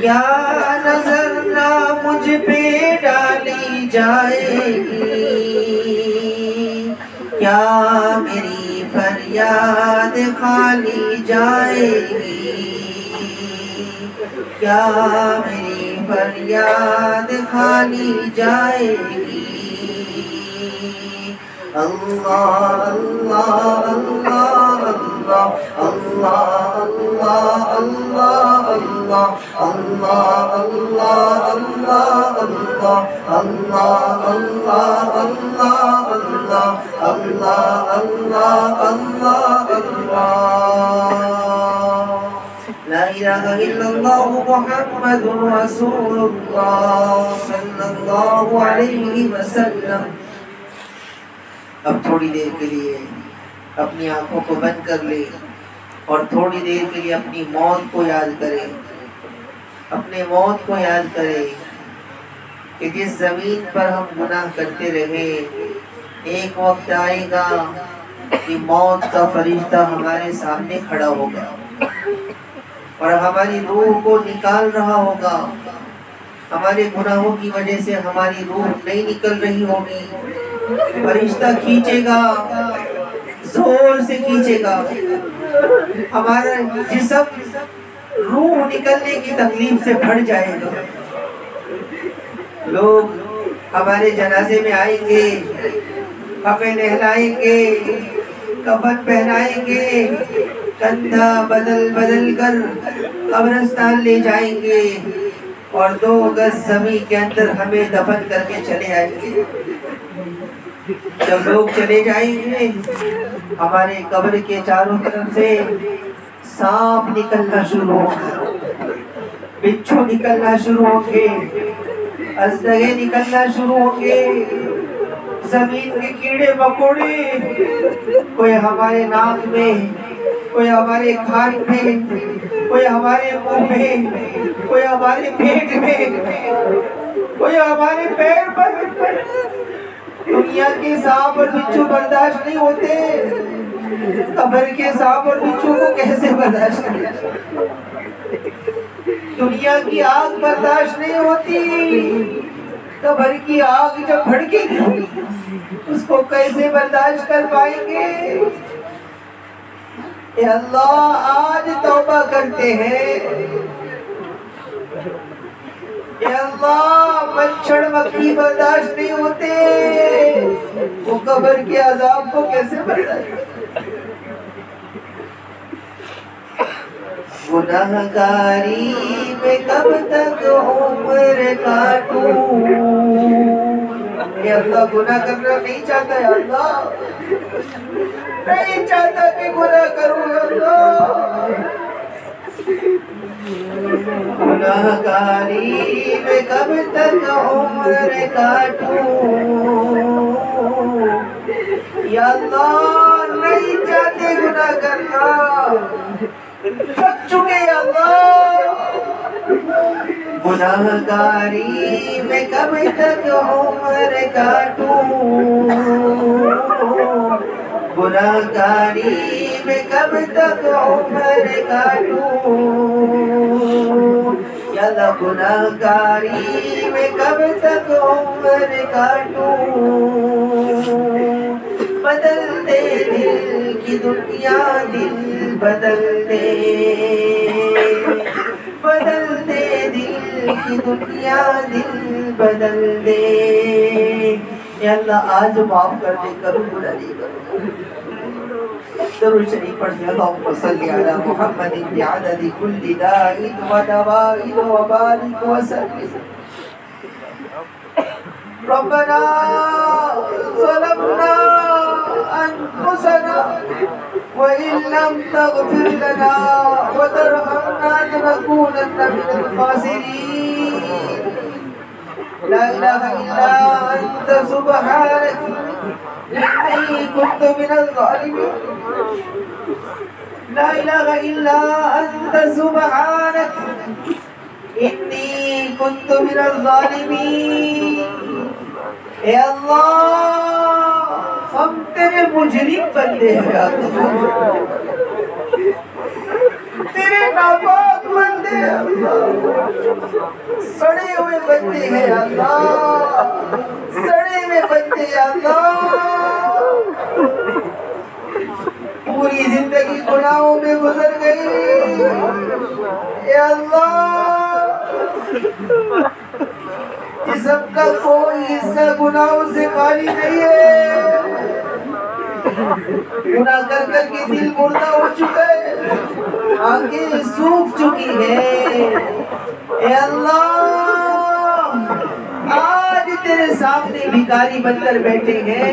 کیا نظر نہ مجھ پہ ڈالی جائے گی، کیا میری فریاد خالی جائے گی، کیا میری فریاد خالی جائے گی۔ اللہ اللہ اللہ اللہ اللہ اللہ اللہ اللہ اللہ اللہ اللہ اللہ اللہ اللہ اللہ اللہ اللہ اللہ۔ لا الہ الا اللہ محمد رسول اللہ صلی اللہ علیہ وسلم۔ اب تھوڑی دیر کے لیے اپنی آنکھوں کو بند کر لے اور تھوڑی دیر کے لیے اپنی موت کو یاد کرے، اپنے موت کو یاد کرے کہ جس زمین پر ہم گناہ کرتے رہے، ایک وقت آئے گا کہ موت کا فرشتہ ہمارے سامنے کھڑا ہوگا اور ہماری روح کو نکال رہا ہوگا۔ ہمارے گناہوں کی وجہ سے ہماری روح نہیں نکل رہی ہوگی، فرشتہ کھینچے گا، زور سے کھینچے گا، ہمارا جسم روح نکلنے کی تکلیف سے بھر جائے گا۔ لوگ ہمارے جنازے میں آئیں گے، ہمیں نہلائیں گے، کفن پہنائیں گے، کندھا بدل بدل کر قبرستان لے جائیں گے اور 2 گز زمین کے اندر ہمیں دفن کر کے چلے آئیں گے۔ جب لوگ چلے جائیں گے، ہمارے قبر کے چاروں طرف سے سانپ نکلنا شروع ہوگا، بچھو نکلنا شروع ہوں گے، ازدگے نکلنا شروع ہوں گے، زمین کے کیڑے مکوڑے، کوئی ہمارے ناک میں، کوئی ہمارے کان میں، کوئی ہمارے منہ میں، کوئی ہمارے پیٹ میں، کوئی ہمارے پیر پر۔ دنیا کے سانپ اور بچھو برداشت نہیں ہوتے، قبر کے سانپ اور بچھو کو کیسے برداشت کریں؟ دنیا کی آگ برداشت نہیں ہوتی، قبر کی آگ جب بھڑکے گی اس کو کیسے برداشت کر پائیں گے؟ اے اللہ آج توبہ کرتے ہیں، اے اللہ مچھر مکھی برداشت نہیں ہوتے، وہ قبر کے عذاب کو کیسے برداشت کرتے؟ گناہگاری میں کب تک عمر کاٹوں، اے اللہ گناہ کرنا نہیں چاہتا ہے، اللہ نہیں چاہتا کہ گناہ کروں، اللہ گناہگاری میں کب تک عمر کاٹوں، یا اللہ نہیں چاہتے گناہ کرنا، تھک چکے یا اللہ۔ گناہگاری میں کب تک عمر کاٹوں، گناہگاری میں کب تک عمر کاٹوں، یا اللہ گناہگاری میں کب تک عمر کاٹوں۔ بدل دے دل کی دنیا، دل بدل دے، بدل دے دل کی دنیا، دل بدل دے، یا اللہ آج معاف کر دے، کرو گناہ نہیں کرو۔ درود شریف پڑھیں، اللہم صلی علی محمد بعدد کل داء و دواء و بارک وسلم۔ ربنا ظلمنا انفسنا وإن لم تغفر لنا وترحمنا لنكونن من الخاسرين۔ لا إله إلا أنت سبحانك إني كنت من الظالمين۔ لا إله إلا أنت سبحانك إني كنت من الظالمين۔ اے اللہ ہم تیرے مجرم بندے ہیں، تیرے ناپاک بندے ہیں، سڑے ہوئے بندے ہیں اللہ، سڑے ہوئے بندے ہیں اللہ، پوری زندگی گناہوں میں گزر گئی اے اللہ، جسم کا کوئی حصہ گناہوں سے خالی نہیں ہے، گناہ کر کر کے دل مردہ ہو چکا ہے، آنکھیں سوکھ چکی ہیں اے اللہ، آج تیرے سامنے بھکاری بن کر بیٹھے ہیں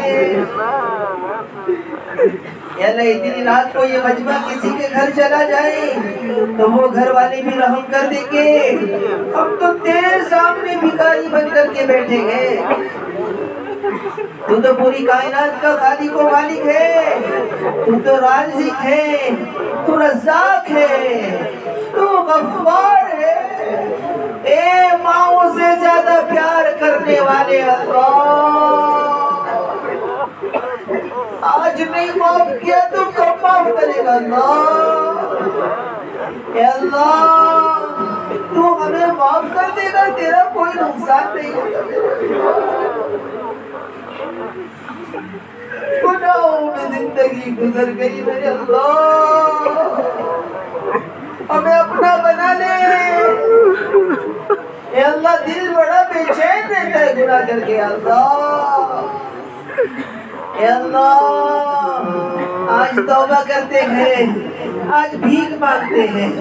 اے اللہ، اتنی رات کو یہ مجمع کسی کے گھر چلا جائے تو وہ گھر والے بھی رحم کر دیں گے، ہم تو تیرے سامنے بھکاری بن کر کے بیٹھے ہیں، تو تو پوری کائنات کا خالق و مالک ہے، تو تو رازق ہے، تو رزاق ہے، تو غفار ہے، اے ماؤں سے زیادہ پیار کرنے والے اللہ، آج نہیں معاف کیا تو کب معاف کرے گا اللہ، اے اللہ تو ہمیں معاف کر دے گا، تیرا کوئی نقصان نہیں ہوگا، گناہوں میں زندگی گزر گئی میرے اللہ، ہمیں اپنا بنا لے اے اللہ، دل بڑا بے چین رہتا ہے گناہ کر کے اللہ، اے اللہ آج توبہ کرتے ہیں، آج بھیک مانگتے ہیں،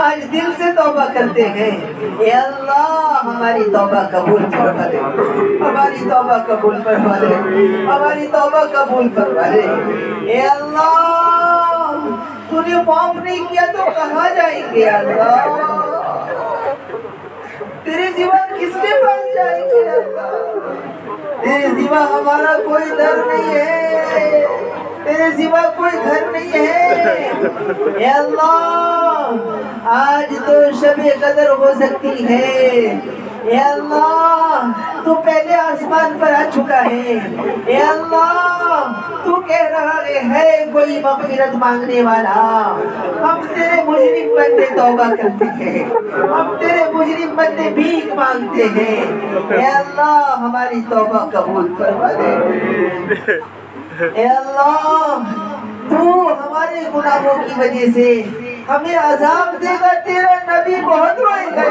آج دل سے توبہ کرتے ہیں، اے اللہ ہماری توبہ قبول فرما لے، ہماری توبہ قبول فرما لے، ہماری توبہ قبول فرما لے، اے اللہ تو نے معاف نہیں کیا تو کہاں جائیں گے اللہ، تیرے سوا کس کے پاس جائیں گے اللہ، تیرے سوا ہمارا کوئی در نہیں ہے، تیرے سوا کوئی گھر نہیں ہے، اے اللہ آج تو شب قدر ہو سکتی ہے، اے اللہ تو پہلے آسمان پر آ چکا ہے، اے اللہ تو کہہ رہا ہے کوئی مغفرت مانگنے والا، ہم تیرے مجرم بندے توبہ کرتے ہیں، ہم تیرے مجرم بندے بھیک مانگتے ہیں، اے اللہ ہماری توبہ قبول فرما دے، اے اللہ تو ہمارے گناہوں کی وجہ سے ہمیں عذاب دے گا، تیرا نبی بہت روئے گا،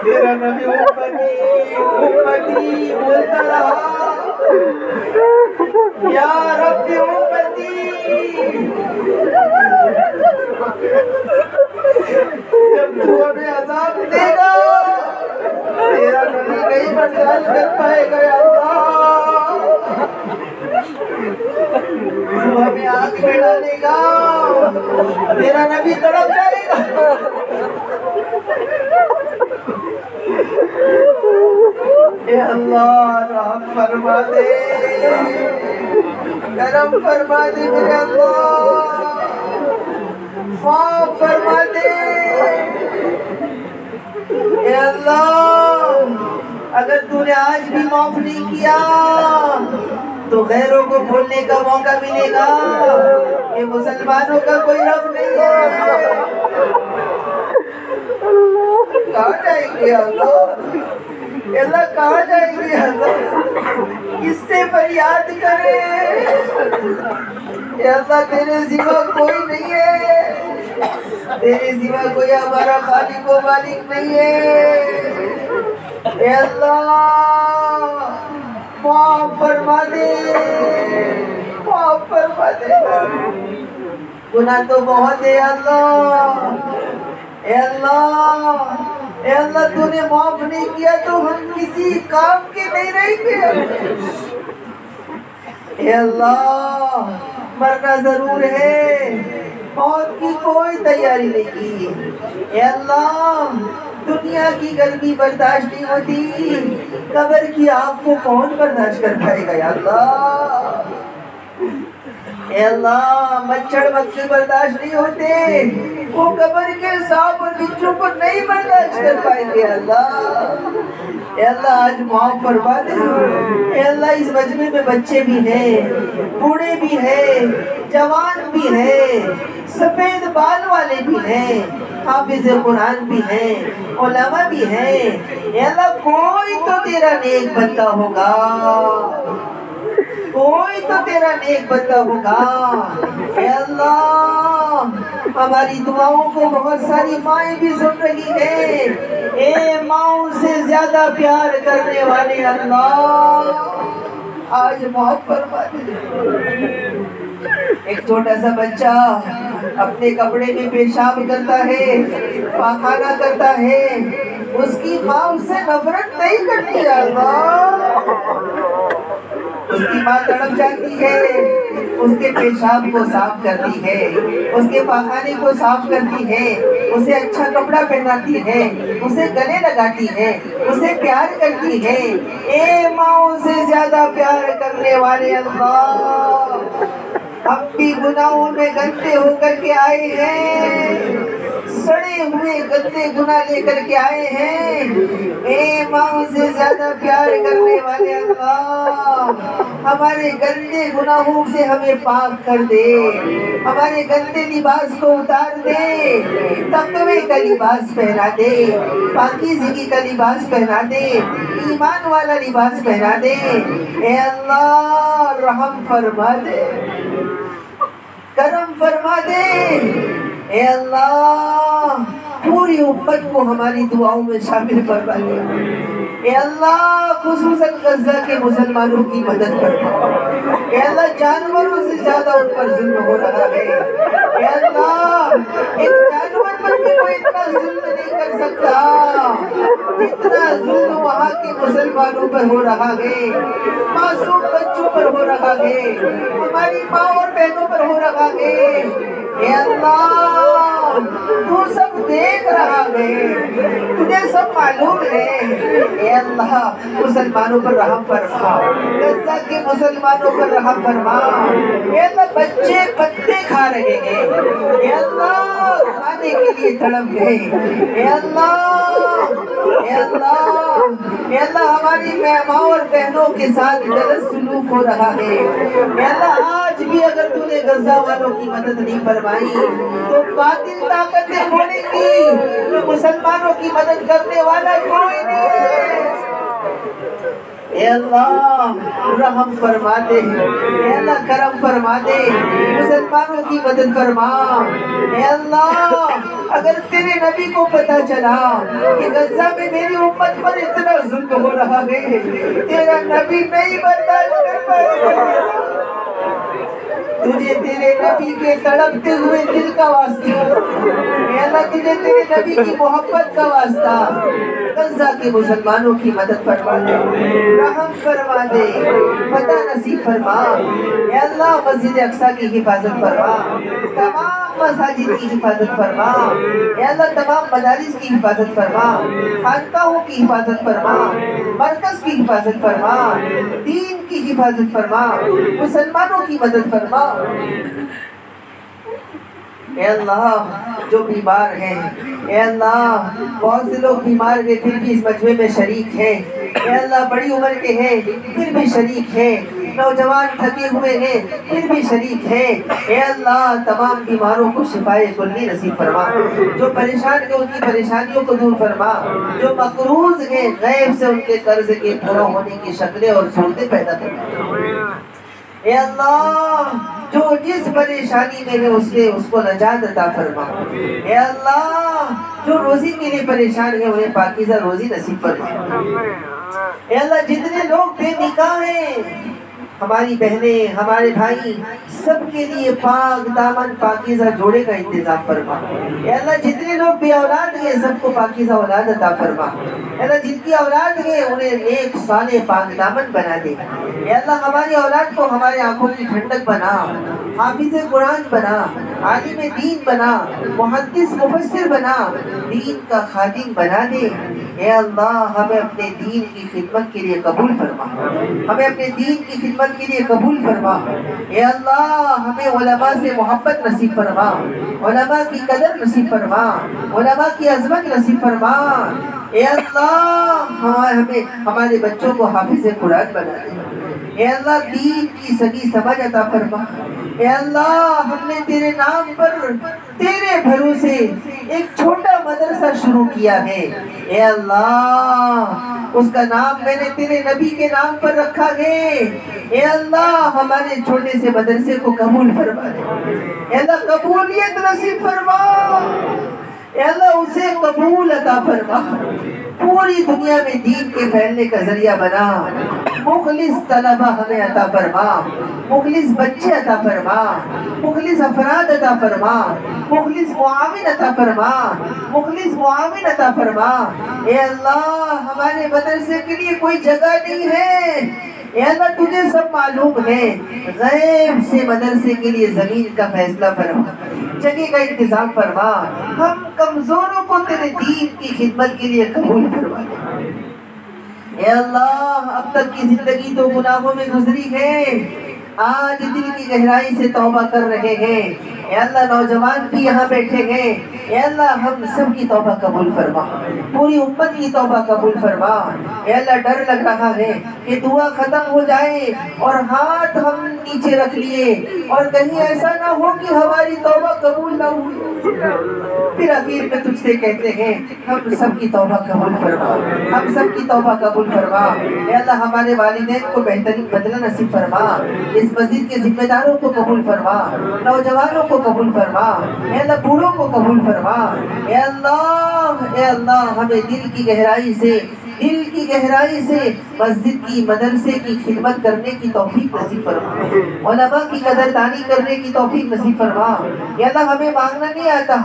تیرا نبی امتی امتی بولتا رہا، یا رب امتی، جب تو ہمیں عذاب دے گا تیرا نبی نہیں برداشت کر پائے گا یا اللہ، تو ہمیں آگ میں ڈالے گا، تیرا نبی تڑپ جائے گا، اے اللہ رحم فرما دے، کرم فرما دے میرے اللہ، معاف فرما دے اے اللہ، اگر تو نے آج بھی معاف نہیں کیا تو غیروں کو بھولنے کا موقع ملے گا، یہ مسلمانوں کا کوئی رب نہیں ہے، کہاں جائیں گے اللہ، اللہ کہاں جائیں گے اللہ، کس سے فریاد کرے، اے اللہ تیرے سوا کوئی نہیں ہے، تیرے سوا کوئی ہمارا خالق و مالک نہیں ہے، اے اللہ معاف فرما دے، معاف فرما دے، گناہ تو بہت ہے اللہ، اے اللہ اے اللہ تو نے معاف نہیں کیا تو ہم کسی کام کے نہیں رہیں گے، اے اللہ مرنا ضرور ہے، موت کی کوئی تیاری نہیں کی، اے اللہ دنیا کی گرمی برداشت نہیں ہوتی، قبر کی آگ کو کون برداشت کر پائے گا یا اللہ، اے اللہ مچھر مکھی برداشت نہیں ہوتے، وہ قبر کے سانپ اور بچھو کو نہیں برداشت کر پائیں گے اللہ۔ اے اللہ آج معاف فرما دے۔ اے اللہ اس مجمع میں بچے بھی ہیں، بوڑھے بھی ہیں، جوان بھی ہیں، سفید بال والے بھی ہیں، حافظ قرآن بھی ہیں، علماء بھی ہیں۔ اے اللہ کوئی تو تیرا نیک بندہ ہوگا، کوئی تو تیرا نیک بندہ ہوگا۔ اے اللہ ہماری دعاؤں کو بہت ساری مائیں بھی سن رہی ہیں، اے ماؤں سے زیادہ پیار کرنے والے اللہ آج معاف فرما دے۔ ایک چھوٹا سا بچہ اپنے کپڑے میں پیشاب کرتا ہے، پاخانہ کرتا ہے، اس کی ماں اس سے نفرت نہیں کرتی ہے اللہ، اس کی ماں تڑپ جاتی ہے، اس کے پیشاب کو صاف کرتی ہے، اس کے پاخانے کو صاف کرتی ہے، اسے اچھا کپڑا پہناتی ہے، اسے گلے لگاتی ہے، اسے پیار کرتی ہے۔ اے ماں سے زیادہ پیار کرنے والے اللہ ہم بھی گناہوں میں گندے ہو کر کے آئے ہیں، سڑے ہوئے گندے گناہ لے کر کے آئے ہیں۔ اے ماں سے زیادہ پیار کرنے والے اللہ ہمارے گندے گناہوں سے ہمیں پاک کر دے، ہمارے گندے لباس کو اتار دے، تقوی کا لباس پہنا دے، پاکیزگی کا لباس پہنا دے، ایمان والا لباس پہنا دے۔ اے اللہ رحم فرما دے، کرم فرما دے۔ اے اللہ پوری امت کو ہماری دعاؤں میں شامل فرما دے۔ اے اللہ خصوصاً غزہ کے مسلمانوں کی مدد فرما۔ اے اللہ جانوروں سے زیادہ ان پر ظلم ہو رہا ہے۔ اے اللہ ایک جانور پر بھی کوئی اتنا ظلم نہیں کر سکتا جتنا ظلم وہاں کے مسلمانوں پر ہو رہا ہے، معصوم بچوں پر ہو رہا ہے، ہماری ماں اور بہنوں پر ہو رہا ہے۔ اے اللہ تو سب دیکھ رہا ہے، تجھے سب معلوم ہے۔ اے اللہ مسلمانوں پر رحم فرما، غزہ کے مسلمانوں پر رحم فرما۔ اے اللہ بچے پتے کھا رہے ہیں، اے اللہ کھانے کے لیے تڑپ گئے۔ اے اللہ اے اللہ اے اللہ ہماری ماں اور بہنوں کے ساتھ غلط سلوک ہو رہا ہے۔ اے اللہ آج بھی اگر تو نے غزہ والوں کی مدد نہیں فرمائی تو باطل طاقتیں بولیں گی کہ مسلمانوں کی مدد کرنے والا کوئی نہیں ہے۔ اے اللہ رحم فرما دے، اے اللہ کرم فرما دے، مسلمانوں کی مدد فرما۔ اے اللہ اگر تیرے نبی کو پتا چلا کہ غزہ میں میری امت پر اتنا ظلم ہو رہا ہے، تیرا نبی نہیں برداشت کر پائے گا۔ تجھے تیرے نبی کے تڑپتے ہوئے دل کا واسطہ، اے اللہ تجھے تیرے نبی کی محبت کا واسطہ، غزہ کے مسلمانوں کی مدد فرما دے، رحم فرما دے، فتح نصیب فرما۔ اے اللہ مسجد اقصیٰ کی حفاظت فرما، تمام مساجد کی حفاظت فرما۔ اے اللہ تمام مدارس کی حفاظت فرما، خانقاہوں کی حفاظت فرما، مرکز کی حفاظت فرما، دین کی حفاظت فرما، مسلمانوں کی مدد فرما۔ اے اللہ جو بیمار ہیں، اے اللہ بہت سے لوگ بیمار ہیں پھر بھی اس مجمع میں شریک ہیں، اے اللہ بڑی عمر کے ہیں پھر بھی شریک ہیں، نوجوان تھکے ہوئے ہیں پھر بھی شریک ہیں۔ اے اللہ تمام بیماروں کو شفائے کلی نصیب فرما، جو پریشان ہیں ان کی پریشانیوں کو دور فرما، جو مقروض ہیں غیب سے ان کے قرض کے پورا ہونے کی شکلیں اور صورتیں پیدا فرما۔ اے اللہ جو جس پریشانی میں ہے اس کو نجات عطا فرما۔ اے اللہ جو روزی کے لیے پریشان ہے انہیں پاکیزہ روزی نصیب فرما۔ اے اللہ جتنے لوگ بے نکاح ہیں، ہماری بہنیں ہمارے بھائی سب کے لیے پاک دامن پاکیزہ جوڑے کا انتظام فرما۔ اے اللہ جتنے لوگ بے اولاد ہیں سب کو پاکیزہ اولاد عطا فرما۔ اے اللہ جن کی اولاد ہے انہیں نیک صالح پاک دامن بنا دے۔ اے اللہ ہماری اولاد کو ہمارے آنکھوں کی ٹھنڈک بنا، حافظ قرآن بنا، عالم دین بنا، محدث مفسر بنا، دین کا خادم بنا دے۔ اے اللہ ہمیں اپنے دین کی خدمت کے لیے قبول فرما، ہمیں اپنے دین کی خدمت کے لیے قبول فرما۔ اے اللہ ہمیں علماء سے محبت نصیب فرما، علماء کی قدر نصیب فرما، علماء کی عظمت نصیب فرما۔ اے اللہ ہمیں ہمارے بچوں کو حافظ قرآن بنا دے۔ اے اللہ دین کی صحیح سمجھ عطا فرما۔ اے اللہ ہم نے تیرے نام پر تیرے بھروسے ایک چھوٹا مدرسہ شروع کیا ہے، اے اللہ اس کا نام میں نے تیرے نبی کے نام پر رکھا ہے۔ اے اللہ ہمارے چھوٹے سے مدرسے کو قبول فرما دے، اے اللہ قبولیت نصیب فرما، اے اللہ اسے قبول عطا فرما، پوری دنیا میں دین کے پھیلنے کا ذریعہ بنا۔ مخلص طلبہ ہمیں عطا فرما، مخلص بچے عطا فرما، مخلص افراد عطا فرما، مخلص معاون عطا فرما، مخلص معاون عطا فرما۔ اے اللہ ہمارے مدرسے کے لیے کوئی جگہ نہیں ہے، اے اللہ تجھے سب معلوم ہے، غیب سے مدرسے کے لیے زمین کا فیصلہ فرما، جگہ کا انتظام فرما، ہم کمزوروں کو تیرے دین کی خدمت کے لیے قبول فرما۔ اے اللہ اب تک کی زندگی تو گناہوں میں گزری ہے، آج دل کی گہرائی سے توبہ کر رہے ہیں۔ اے اللہ نوجوان بھی یہاں بیٹھے ہیں، اے اللہ ہم سب کی توبہ قبول فرما، پوری امت کی توبہ قبول فرما۔ اے اللہ ڈر لگ رہا ہے کہ دعا ختم ہو جائے اور ہاتھ ہم نیچے رکھ لیے اور کہیں ایسا نہ ہو کہ ہماری توبہ قبول نہ ہوئی، پھر آخر میں تجھ سے کہتے ہیں ہم سب کی توبہ قبول فرما، ہم سب کی توبہ قبول فرما۔ اے اللہ ہمارے والدین کو بہترین بدلہ نصیب فرما، اس مسجد کے ذمہ داروں کو قبول فرما، نوجوانوں کو قبول فرما، اے اللہ بوڑھوں کو قبول فرما۔ اے اللہ ہمیں دل کی گہرائی سے مسجد کی مدرسے کی خدمت کرنے کی توفیق نصیب فرما، علماء کی قدردانی کرنے کی توفیق نصیب فرما۔ اے اللہ ہمیں مانگنا نہیں آتا،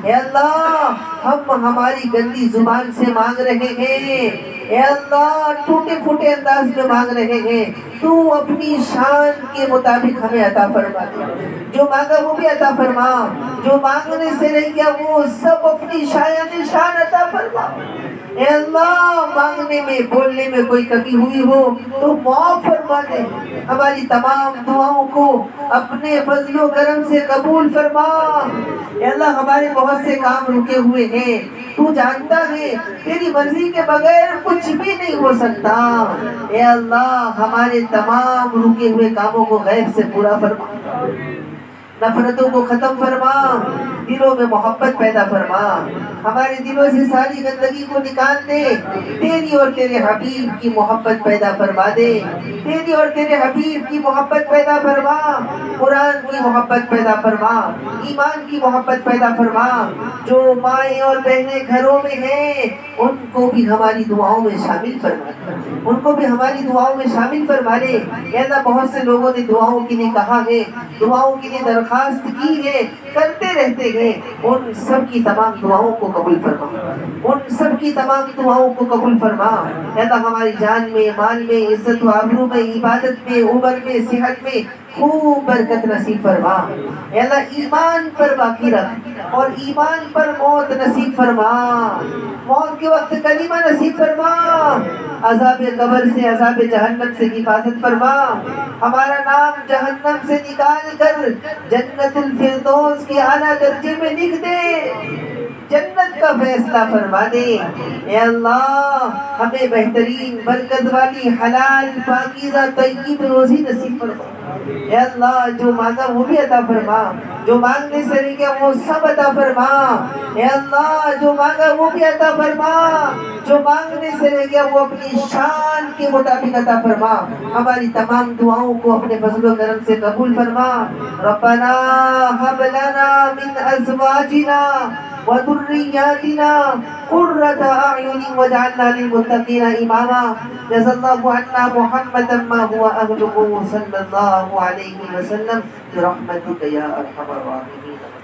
اے اللہ ہم ہماری گندی زبان سے مانگ رہے ہیں، اے اللہ ٹوٹے پھوٹے انداز میں مانگ رہے ہیں، تو اپنی شان کے مطابق ہمیں عطا فرما دے، جو مانگا وہ بھی عطا فرما، جو مانگنے سے رہ گیا وہ سب اپنی شان عطا فرما۔ اے اللہ مانگنے میں بولنے میں کوئی کمی ہوئی ہو تو معاف فرما دے، ہماری تمام دعاؤں کو اپنے فضل و کرم سے قبول فرما۔ اے اللہ ہمارے بہت سے کام رکے ہوئے ہیں، تو جانتا ہے تیری مرضی کے بغیر کچھ بھی نہیں ہو سکتا۔ اے اللہ ہمارے تمام رکے ہوئے کاموں کو غیب سے پورا فرما، نفرتوں کو ختم فرما، دلوں میں محبت پیدا فرما، ہمارے دلوں سے ساری گندگی کو نکال دے، تیری اور تیرے حبیب کی محبت پیدا فرما دے، تیری اور تیرے حبیب کی محبت پیدا فرما، قرآن کی محبت پیدا فرما، ایمان کی محبت پیدا فرما۔ جو مائیں اور بہنیں گھروں میں ہیں ان کو بھی ہماری دعاؤں میں شامل فرما دے، ان کو بھی ہماری دعاؤں میں شامل فرما دے۔ اے اللہ بہت سے لوگوں نے دعاؤں کے لیے کہا ہے، دعاؤں کے لیے درخواست کی ہے، کرتے رہتے ہیں، ان سب کی تمام دعاؤں کو قبول فرما، ان سب کی تمام دعاؤں کو قبول فرما۔ اے اللہ ہماری جان میں، مال میں، عزت و آبرو میں، عبادت میں، عمر میں، صحت میں خوب برکت نصیب فرما۔ اے اللہ ایمان پر باقی رکھ اور ایمان پر موت نصیب فرما، موت کے وقت کلمہ نصیب فرما، عذاب قبر سے، عذاب جہنم سے حفاظت فرما، ہمارا نام جہنم سے نکال کر جنت الفردوس کے اعلیٰ درجے میں لکھ دے، جنت کا فیصلہ فرما دے۔ اے اللہ ہمیں بہترین برکت والی حلال پاکیزہ طیب روزی نصیب فرما۔ اے اللہ جو مانگا وہ بھی عطا فرما، جو مانگنے سے رہ گیا وہ سب عطا فرما۔ اے اللہ جو مانگا وہ بھی عطا فرما، جو مانگنے سے رہ گیا وہ اپنی شان کے مطابق عطا فرما، ہماری تمام دعاؤں کو اپنے فضل و کرم سے قبول فرما۔ ربنا هب لنا من ازواجنا وذرياتنا قرة اعين واجعلنا للمتقين اماما۔ جزا الله عنا محمدا ما هو اهله صلى الله عليه وسلم برحمتك يا ارحم الراحمين۔